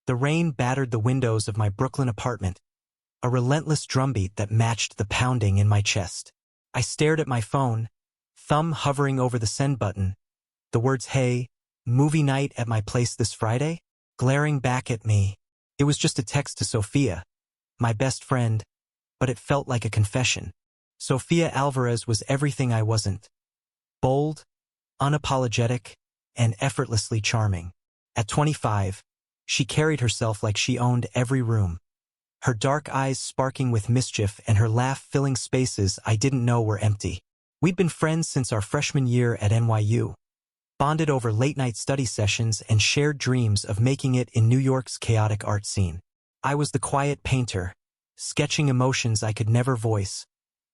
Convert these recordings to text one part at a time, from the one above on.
The rain battered the windows of my Brooklyn apartment, a relentless drumbeat that matched the pounding in my chest. I stared at my phone, thumb hovering over the send button, the words "Hey, movie night at my place this Friday?" glaring back at me. It was just a text to Sophia, my best friend, but it felt like a confession. Sophia Alvarez was everything I wasn't. Bold, unapologetic, and effortlessly charming. At 25, she carried herself like she owned every room. Her dark eyes sparking with mischief and her laugh filling spaces I didn't know were empty. We'd been friends since our freshman year at NYU, bonded over late-night study sessions and shared dreams of making it in New York's chaotic art scene. I was the quiet painter, sketching emotions I could never voice,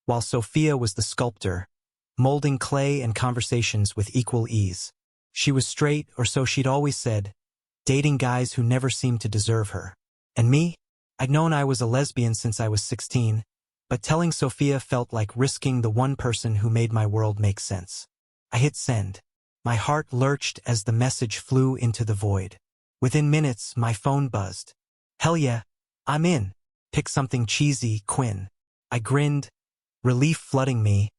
while Sophia was the sculptor, molding clay and conversations with equal ease. She was straight, or so she'd always said, dating guys who never seemed to deserve her. And me? I'd known I was a lesbian since I was 16, but telling Sophia felt like risking the one person who made my world make sense. I hit send. My heart lurched as the message flew into the void. Within minutes, my phone buzzed. "Hell yeah, I'm in. Pick something cheesy, Quinn." I grinned, relief flooding me,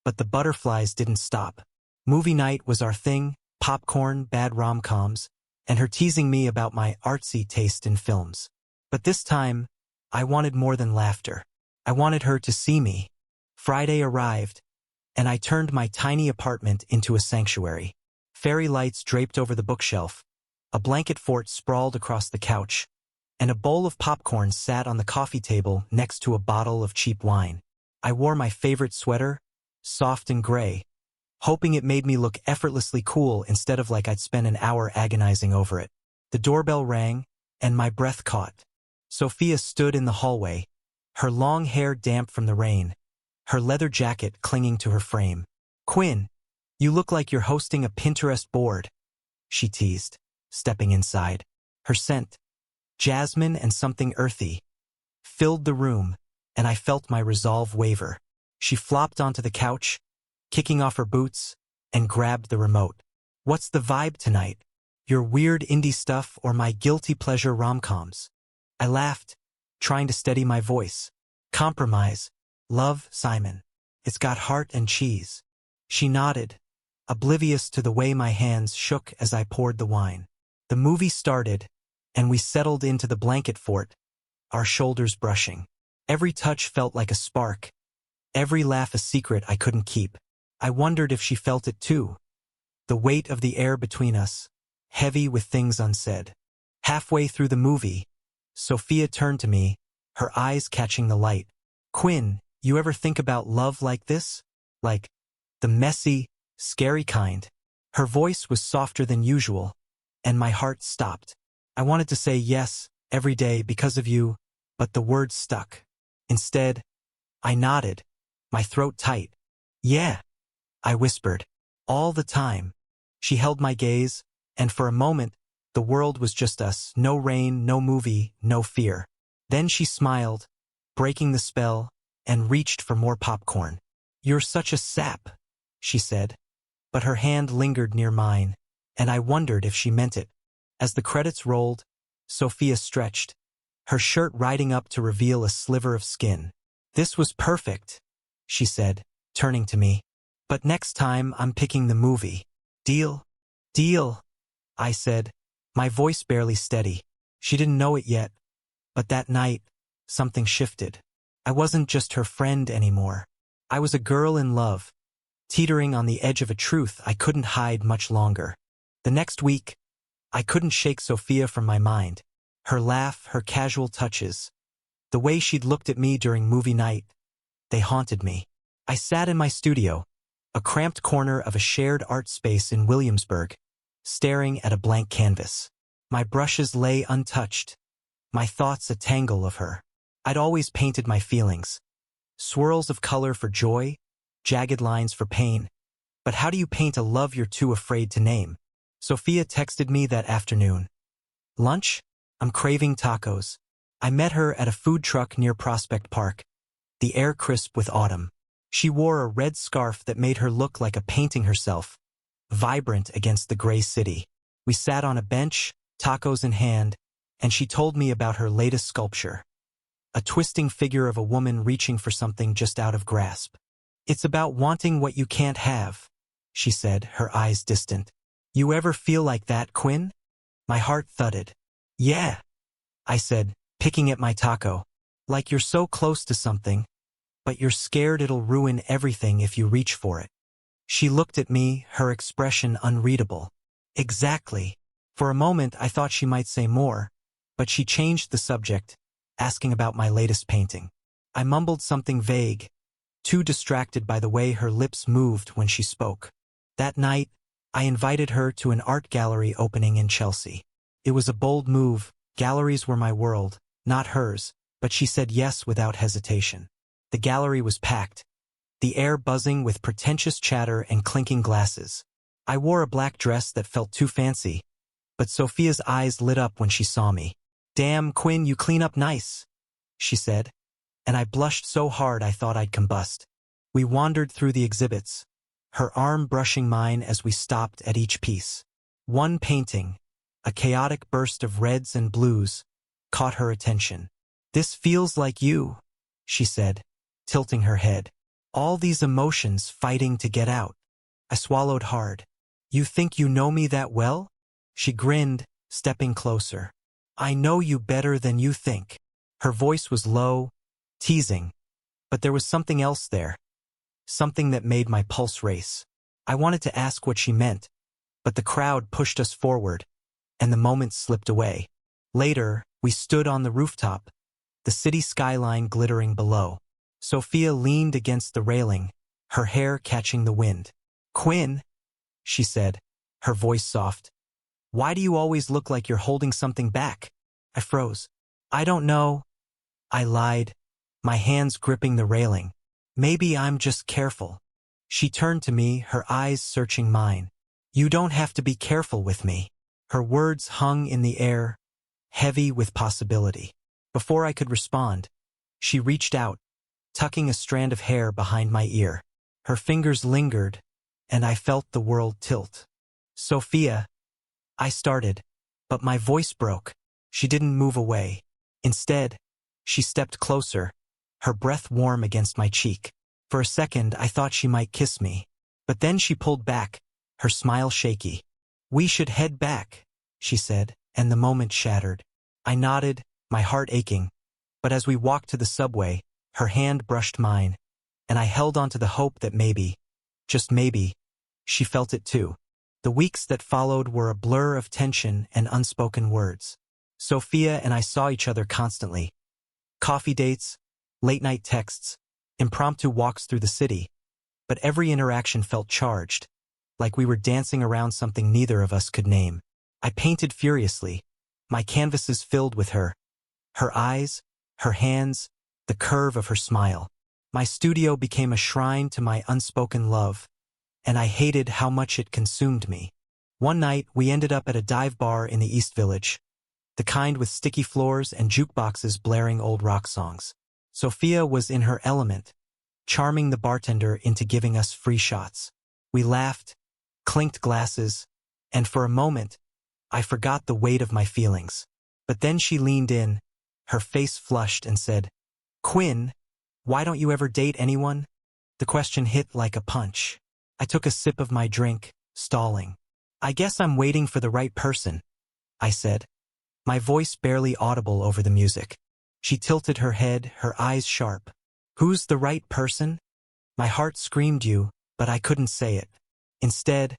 but the butterflies didn't stop. Movie night was our thing, popcorn, bad rom-coms, and her teasing me about my artsy taste in films. But this time, I wanted more than laughter. I wanted her to see me. Friday arrived, and I turned my tiny apartment into a sanctuary. Fairy lights draped over the bookshelf, a blanket fort sprawled across the couch, and a bowl of popcorn sat on the coffee table next to a bottle of cheap wine. I wore my favorite sweater, soft and gray, hoping it made me look effortlessly cool instead of like I'd spent an hour agonizing over it. The doorbell rang, and my breath caught. Sophia stood in the hallway, her long hair damp from the rain, her leather jacket clinging to her frame. "Quinn, you look like you're hosting a Pinterest board," she teased, stepping inside. Her scent, jasmine and something earthy, filled the room, and I felt my resolve waver. She flopped onto the couch, kicking off her boots, and grabbed the remote. "What's the vibe tonight? Your weird indie stuff or my guilty pleasure rom-coms?" I laughed, trying to steady my voice. "Compromise. Love, Simon. It's got heart and cheese." She nodded, oblivious to the way my hands shook as I poured the wine. The movie started, and we settled into the blanket fort, our shoulders brushing. Every touch felt like a spark, every laugh a secret I couldn't keep. I wondered if she felt it too. The weight of the air between us, heavy with things unsaid. Halfway through the movie, Sophia turned to me, her eyes catching the light. "Quinn, you ever think about love like this? Like, the messy, scary kind?" Her voice was softer than usual, and my heart stopped. I wanted to say yes, every day because of you, but the words stuck. Instead, I nodded, my throat tight. "Yeah," I whispered. "All the time." She held my gaze, and for a moment, the world was just us, no rain, no movie, no fear. Then she smiled, breaking the spell, and reached for more popcorn. "You're such a sap," she said, but her hand lingered near mine, and I wondered if she meant it. As the credits rolled, Sophia stretched, her shirt riding up to reveal a sliver of skin. "This was perfect," she said, turning to me. "But next time I'm picking the movie. Deal?" "Deal," I said, my voice barely steady. She didn't know it yet, but that night, something shifted. I wasn't just her friend anymore. I was a girl in love, teetering on the edge of a truth I couldn't hide much longer. The next week, I couldn't shake Sophia from my mind. Her laugh, her casual touches, the way she'd looked at me during movie night, they haunted me. I sat in my studio, a cramped corner of a shared art space in Williamsburg, staring at a blank canvas. My brushes lay untouched, my thoughts a tangle of her. I'd always painted my feelings. Swirls of color for joy, jagged lines for pain. But how do you paint a love you're too afraid to name? Sophia texted me that afternoon. "Lunch? I'm craving tacos." I met her at a food truck near Prospect Park, the air crisp with autumn. She wore a red scarf that made her look like a painting herself, vibrant against the gray city. We sat on a bench, tacos in hand, and she told me about her latest sculpture. A twisting figure of a woman reaching for something just out of grasp. It's about wanting what you can't have, she said, her eyes distant. You ever feel like that, Quinn? My heart thudded. Yeah, I said, picking at my taco. Like you're so close to something, but you're scared it'll ruin everything if you reach for it. She looked at me, her expression unreadable. Exactly. For a moment I thought she might say more, but she changed the subject, asking about my latest painting. I mumbled something vague, too distracted by the way her lips moved when she spoke. That night, I invited her to an art gallery opening in Chelsea. It was a bold move. Galleries were my world, not hers, but she said yes without hesitation. The gallery was packed, the air buzzing with pretentious chatter and clinking glasses. I wore a black dress that felt too fancy, but Sophia's eyes lit up when she saw me. Damn, Quinn, you clean up nice, she said, and I blushed so hard I thought I'd combust. We wandered through the exhibits, her arm brushing mine as we stopped at each piece. One painting, a chaotic burst of reds and blues, caught her attention. This feels like you, she said, tilting her head. All these emotions fighting to get out. I swallowed hard. You think you know me that well? She grinned, stepping closer. I know you better than you think. Her voice was low, teasing, but there was something else there. Something that made my pulse race. I wanted to ask what she meant, but the crowd pushed us forward, and the moment slipped away. Later, we stood on the rooftop, the city skyline glittering below. Sophia leaned against the railing, her hair catching the wind. Quinn, she said, her voice soft. Why do you always look like you're holding something back? I froze. I don't know. I lied, my hands gripping the railing. Maybe I'm just careful. She turned to me, her eyes searching mine. You don't have to be careful with me. Her words hung in the air, heavy with possibility. Before I could respond, she reached out, tucking a strand of hair behind my ear. Her fingers lingered, and I felt the world tilt. Sophia, I started, but my voice broke. She didn't move away. Instead, she stepped closer, her breath warm against my cheek. For a second, I thought she might kiss me. But then she pulled back, her smile shaky. We should head back, she said, and the moment shattered. I nodded, my heart aching. But as we walked to the subway, her hand brushed mine, and I held on to the hope that maybe, just maybe, she felt it too. The weeks that followed were a blur of tension and unspoken words. Sophia and I saw each other constantly. Coffee dates, late-night texts, impromptu walks through the city. But every interaction felt charged, like we were dancing around something neither of us could name. I painted furiously, my canvases filled with her. Her eyes, her hands, the curve of her smile. My studio became a shrine to my unspoken love, and I hated how much it consumed me. One night, we ended up at a dive bar in the East Village, the kind with sticky floors and jukeboxes blaring old rock songs. Sophia was in her element, charming the bartender into giving us free shots. We laughed, clinked glasses, and for a moment, I forgot the weight of my feelings. But then she leaned in, her face flushed, and said, Quinn, why don't you ever date anyone? The question hit like a punch. I took a sip of my drink, stalling. I guess I'm waiting for the right person, I said, my voice barely audible over the music. She tilted her head, her eyes sharp. Who's the right person? My heart screamed you, but I couldn't say it. Instead,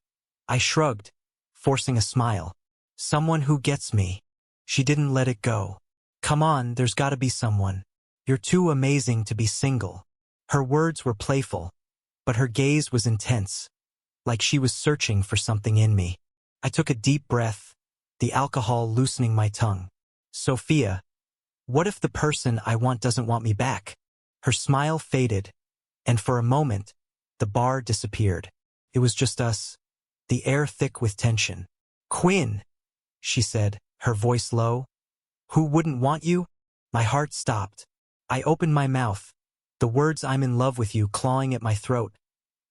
I shrugged, forcing a smile. Someone who gets me. She didn't let it go. Come on, there's gotta be someone. You're too amazing to be single. Her words were playful, but her gaze was intense, like she was searching for something in me. I took a deep breath, the alcohol loosening my tongue. Sophia, what if the person I want doesn't want me back? Her smile faded, and for a moment, the bar disappeared. It was just us, the air thick with tension. Quinn, she said, her voice low. Who wouldn't want you? My heart stopped. I opened my mouth, the words I'm in love with you clawing at my throat.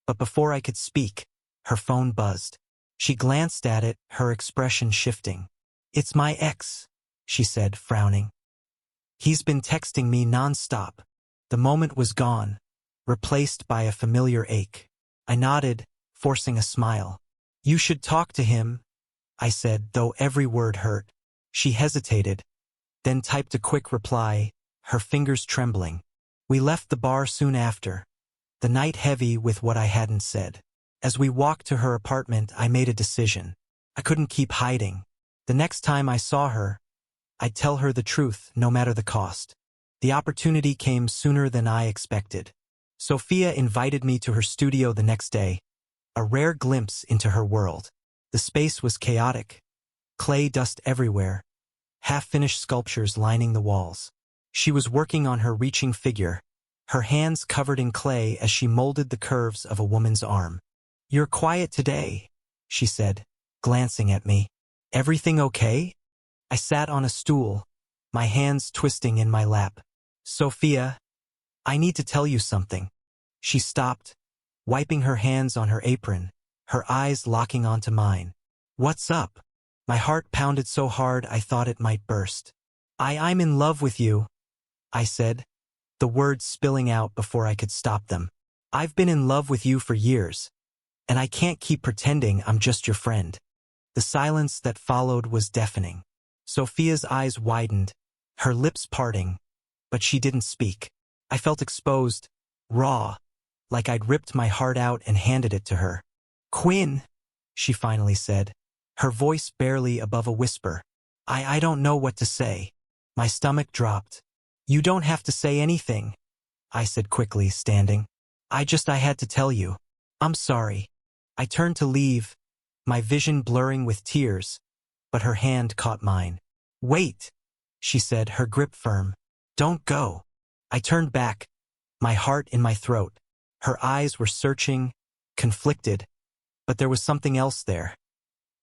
But before I could speak, her phone buzzed. She glanced at it, her expression shifting. It's my ex, she said, frowning. He's been texting me non-stop. The moment was gone, replaced by a familiar ache. I nodded, forcing a smile. You should talk to him, I said, though every word hurt. She hesitated, then typed a quick reply, her fingers trembling. We left the bar soon after, the night heavy with what I hadn't said. As we walked to her apartment, I made a decision. I couldn't keep hiding. The next time I saw her, I'd tell her the truth, no matter the cost. The opportunity came sooner than I expected. Sophia invited me to her studio the next day, a rare glimpse into her world. The space was chaotic, clay dust everywhere, half-finished sculptures lining the walls. She was working on her reaching figure, her hands covered in clay as she molded the curves of a woman's arm. You're quiet today, she said, glancing at me. Everything okay? I sat on a stool, my hands twisting in my lap. Sophia, I need to tell you something. She stopped, wiping her hands on her apron, her eyes locking onto mine. What's up? My heart pounded so hard I thought it might burst. I'm in love with you, I said, the words spilling out before I could stop them. I've been in love with you for years, and I can't keep pretending I'm just your friend. The silence that followed was deafening. Sophia's eyes widened, her lips parting, but she didn't speak. I felt exposed, raw, like I'd ripped my heart out and handed it to her. Quinn, she finally said, her voice barely above a whisper. I don't know what to say. My stomach dropped. You don't have to say anything, I said quickly, standing. I had to tell you. I'm sorry. I turned to leave, my vision blurring with tears, but her hand caught mine. Wait, she said, her grip firm. Don't go. I turned back, my heart in my throat. Her eyes were searching, conflicted, but there was something else there.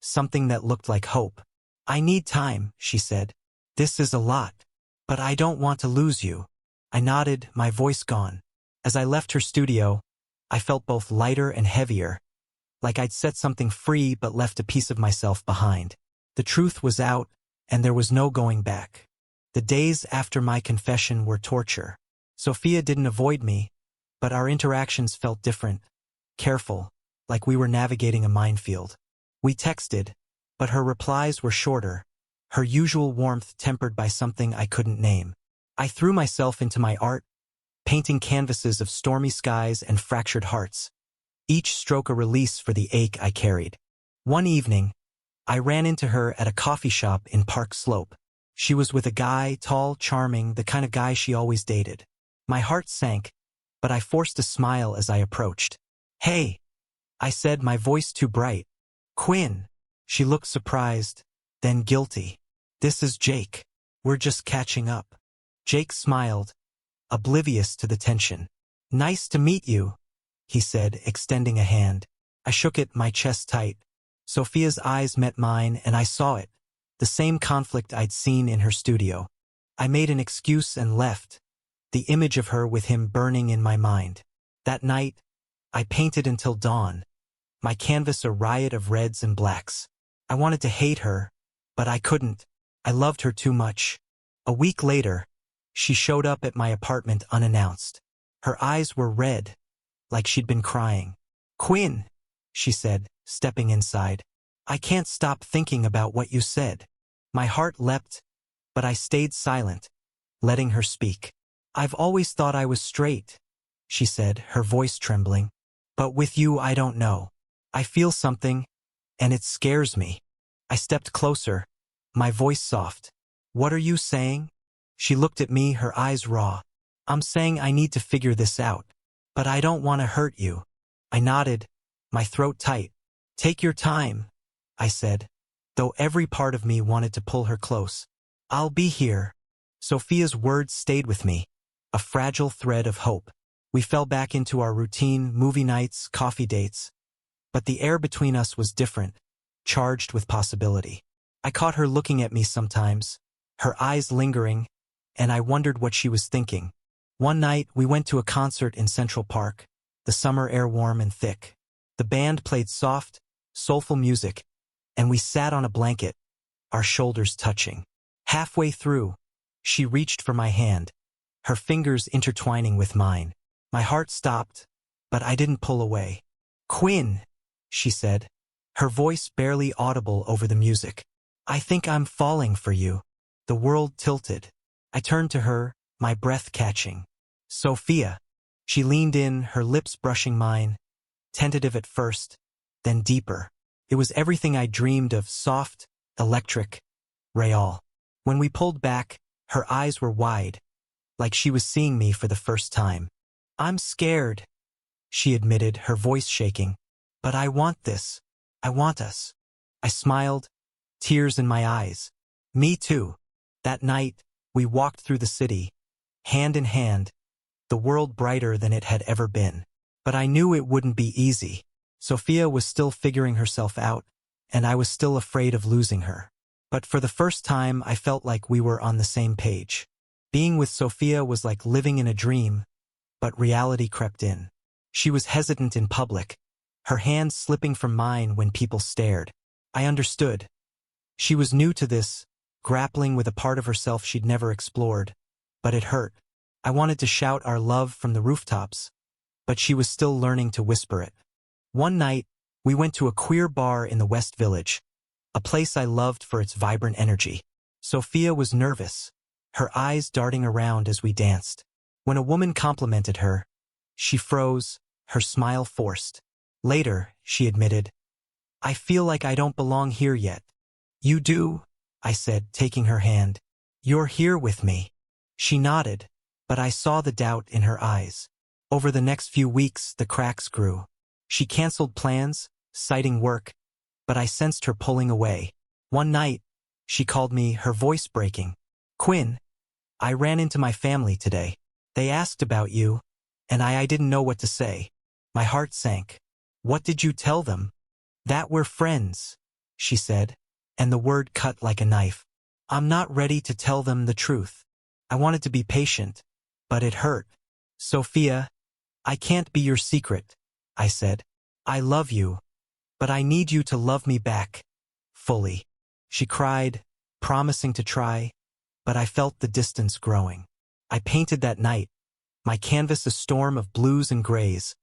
Something that looked like hope. I need time, she said. This is a lot, but I don't want to lose you. I nodded, my voice gone. As I left her studio, I felt both lighter and heavier, like I'd set something free but left a piece of myself behind. The truth was out, and there was no going back. The days after my confession were torture. Sophia didn't avoid me, but our interactions felt different, careful, like we were navigating a minefield. We texted, but her replies were shorter, her usual warmth tempered by something I couldn't name. I threw myself into my art, painting canvases of stormy skies and fractured hearts, each stroke a release for the ache I carried. One evening, I ran into her at a coffee shop in Park Slope. She was with a guy, tall, charming, the kind of guy she always dated. My heart sank, but I forced a smile as I approached. Hey, I said, my voice too bright. Quinn. She looked surprised, then guilty. This is Jake. We're just catching up. Jake smiled, oblivious to the tension. Nice to meet you, he said, extending a hand. I shook it, my chest tight. Sophia's eyes met mine, and I saw it, the same conflict I'd seen in her studio. I made an excuse and left, the image of her with him burning in my mind. That night, I painted until dawn, my canvas a riot of reds and blacks. I wanted to hate her, but I couldn't. I loved her too much. A week later, she showed up at my apartment unannounced. Her eyes were red, like she'd been crying. Quinn, she said, stepping inside. I can't stop thinking about what you said. My heart leapt, but I stayed silent, letting her speak. I've always thought I was straight, she said, her voice trembling. But with you, I don't know. I feel something, and it scares me. I stepped closer, my voice soft. What are you saying? She looked at me, her eyes raw. I'm saying I need to figure this out, but I don't want to hurt you. I nodded, my throat tight. Take your time, I said, though every part of me wanted to pull her close. I'll be here. Sophia's words stayed with me, a fragile thread of hope. We fell back into our routine, movie nights, coffee dates. But the air between us was different, charged with possibility. I caught her looking at me sometimes, her eyes lingering, and I wondered what she was thinking. One night, we went to a concert in Central Park, the summer air warm and thick. The band played soft, soulful music, and we sat on a blanket, our shoulders touching. Halfway through, she reached for my hand, her fingers intertwining with mine. My heart stopped, but I didn't pull away. "Quinn," she said, her voice barely audible over the music. "I think I'm falling for you." The world tilted. I turned to her, my breath catching. "Sophia." She leaned in, her lips brushing mine, tentative at first, then deeper. It was everything I dreamed of, soft, electric, real. When we pulled back, her eyes were wide, like she was seeing me for the first time. "I'm scared," she admitted, her voice shaking. "But I want this. I want us." I smiled, tears in my eyes. "Me too." That night, we walked through the city, hand in hand, the world brighter than it had ever been. But I knew it wouldn't be easy. Sophia was still figuring herself out, and I was still afraid of losing her. But for the first time, I felt like we were on the same page. Being with Sophia was like living in a dream, but reality crept in. She was hesitant in public, her hands slipping from mine when people stared. I understood. She was new to this, grappling with a part of herself she'd never explored. But it hurt. I wanted to shout our love from the rooftops, but she was still learning to whisper it. One night, we went to a queer bar in the West Village, a place I loved for its vibrant energy. Sophia was nervous, her eyes darting around as we danced. When a woman complimented her, she froze, her smile forced. Later, she admitted, "I feel like I don't belong here yet." "You do," I said, taking her hand. "You're here with me." She nodded, but I saw the doubt in her eyes. Over the next few weeks, the cracks grew. She canceled plans, citing work, but I sensed her pulling away. One night, she called me, her voice breaking. "Quinn, I ran into my family today. They asked about you, and I didn't know what to say." My heart sank. "What did you tell them?" "That we're friends," she said, and the word cut like a knife. I'm not ready to tell them the truth. I wanted to be patient, but it hurt. "Sophia, I can't be your secret," I said. "I love you, but I need you to love me back, fully." She cried, promising to try, but I felt the distance growing. I painted that night, my canvas a storm of blues and grays,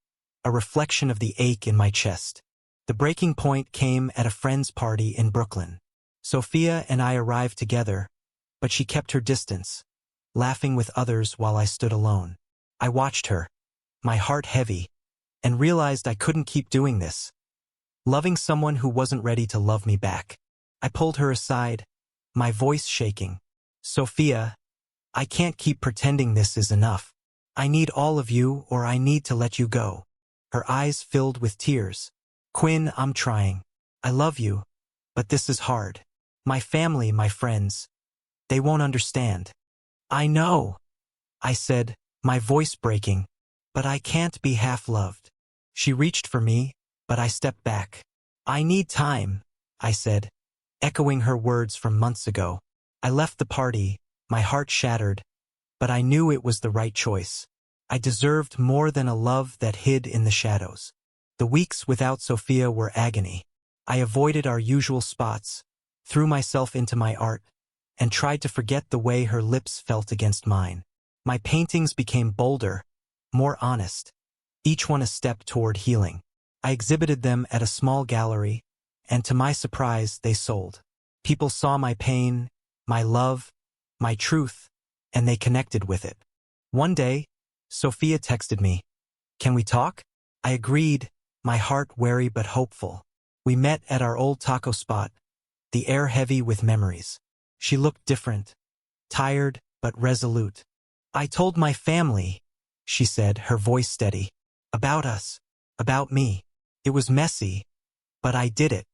a reflection of the ache in my chest. The breaking point came at a friend's party in Brooklyn. Sophia and I arrived together, but she kept her distance, laughing with others while I stood alone. I watched her, my heart heavy, and realized I couldn't keep doing this, loving someone who wasn't ready to love me back. I pulled her aside, my voice shaking. "Sophia, I can't keep pretending this is enough. I need all of you, or I need to let you go." Her eyes filled with tears. "Quinn, I'm trying. I love you, but this is hard. My family, my friends, they won't understand." "I know," I said, my voice breaking, "but I can't be half-loved." She reached for me, but I stepped back. "I need time," I said, echoing her words from months ago. I left the party, my heart shattered, but I knew it was the right choice. I deserved more than a love that hid in the shadows. The weeks without Sophia were agony. I avoided our usual spots, threw myself into my art, and tried to forget the way her lips felt against mine. My paintings became bolder, more honest, each one a step toward healing. I exhibited them at a small gallery, and to my surprise, they sold. People saw my pain, my love, my truth, and they connected with it. One day, Sophia texted me, "Can we talk?" I agreed, my heart wary but hopeful. We met at our old taco spot, the air heavy with memories. She looked different, tired but resolute. "I told my family," she said, her voice steady, "about us, about me. It was messy, but I did it."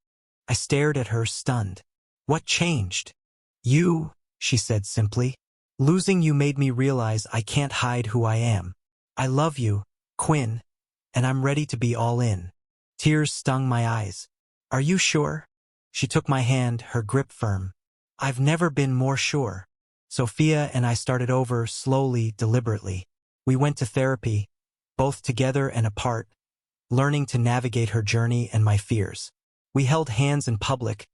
I stared at her, stunned. "What changed?" "You," she said simply. "Losing you made me realize I can't hide who I am. I love you, Quinn, and I'm ready to be all in." Tears stung my eyes. "Are you sure?" She took my hand, her grip firm. "I've never been more sure." Sophia and I started over, slowly, deliberately. We went to therapy, both together and apart, learning to navigate her journey and my fears. We held hands in public,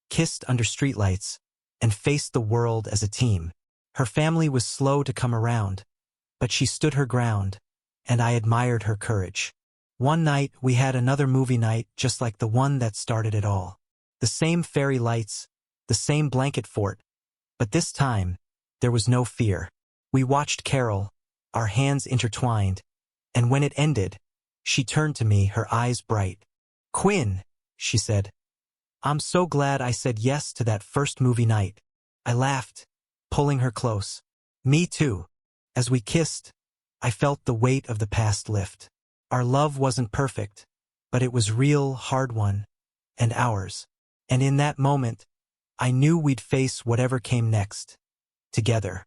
kissed under streetlights, and faced the world as a team. Her family was slow to come around, but she stood her ground, and I admired her courage. One night, we had another movie night just like the one that started it all. The same fairy lights, the same blanket fort, but this time, there was no fear. We watched Carol, our hands intertwined, and when it ended, she turned to me, her eyes bright. "Quinn," she said, "I'm so glad I said yes to that first movie night." I laughed, pulling her close. "Me too." As we kissed, I felt the weight of the past lift. Our love wasn't perfect, but it was real, hard one, and ours. And in that moment, I knew we'd face whatever came next, together.